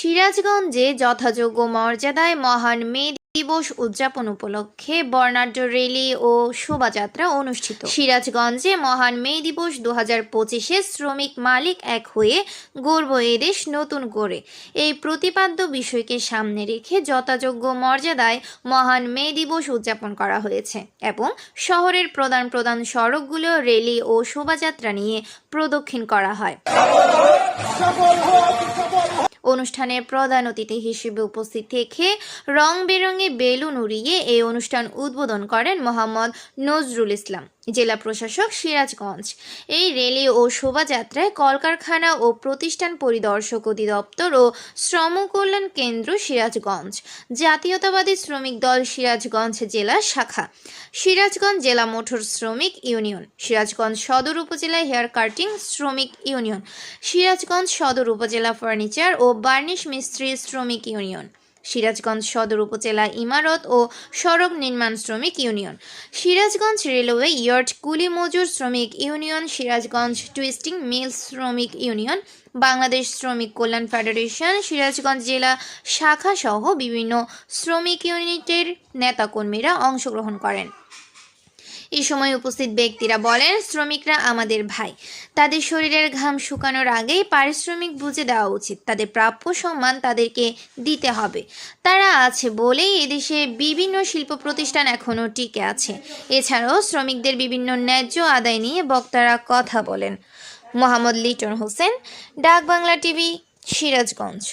সিরাজগঞ্জে যথাযোগ্য মর্যাদায় মহান মে দিবস উদযাপন উপলক্ষে বর্ণাঢ্য র্যালি ও শোভাযাত্রা অনুষ্ঠিত। সিরাজগঞ্জে মহান মে দিবস 2025-এ শ্রমিক মালিক এক হয়ে গর্ব এদেশ নতুন করে এই প্রতিপাদ্য বিষয়কে সামনে রেখে যথাযোগ্য মর্যাদায় মহান মে দিবস উদযাপন করা হয়েছে এবং শহরের প্রধান সড়কগুলো র্যালি ও শোভাযাত্রা নিয়ে প্রদক্ষিণ করা হয়। অনুষ্ঠানে প্রধান অতিথি হিসেবে উপস্থিত থেকে রং বেরঙে বেলুন উড়িয়ে এই অনুষ্ঠান উদ্বোধন করেন মোহাম্মদ নজরুল ইসলাম, জেলা প্রশাসক, সিরাজগঞ্জ। এই র্যালি ও শোভাযাত্রায় কলকারখানা ও প্রতিষ্ঠান পরিদর্শক অধিদপ্তর ও শ্রম কল্যাণ কেন্দ্র সিরাজগঞ্জ, জাতীয়তাবাদী শ্রমিক দল সিরাজগঞ্জ জেলা শাখা, সিরাজগঞ্জ জেলা মোটর শ্রমিক ইউনিয়ন, সিরাজগঞ্জ সদর উপজেলা হেয়ার কাটিং শ্রমিক ইউনিয়ন, সিরাজগঞ্জ সদর উপজেলা ফার্নিচার ও বার্নিশ মিস্ত্রি শ্রমিক ইউনিয়ন, সিরাজগঞ্জ সদর উপজেলা ইমারত ও সড়ক নির্মাণ শ্রমিক ইউনিয়ন, সিরাজগঞ্জ রেলওয়ে ইয়ার্ড কুলি মজুর শ্রমিক ইউনিয়ন, সিরাজগঞ্জ টুইস্টিং মিলস শ্রমিক ইউনিয়ন, বাংলাদেশ শ্রমিক কল্যাণ ফেডারেশন সিরাজগঞ্জ জেলা শাখা সহ বিভিন্ন শ্রমিক ইউনিটের নেতাকর্মীরা অংশগ্রহণ করেন। এই সময় উপস্থিত ব্যক্তিরা বলেন, শ্রমিকরা আমাদের ভাই, তাদের শরীরের ঘাম শুকানোর আগেই পারিশ্রমিক বুঝে দেওয়া উচিত, তাদের প্রাপ্য সম্মান তাদেরকে দিতে হবে। তারা আছে বলেই এদেশে বিভিন্ন শিল্প প্রতিষ্ঠান এখনও টিকে আছে। এছাড়াও শ্রমিকদের বিভিন্ন ন্যায্য আদায় নিয়ে বক্তারা কথা বলেন। মোহাম্মদ লিটন হোসেন, ডাক বাংলা টিভি, সিরাজগঞ্জ।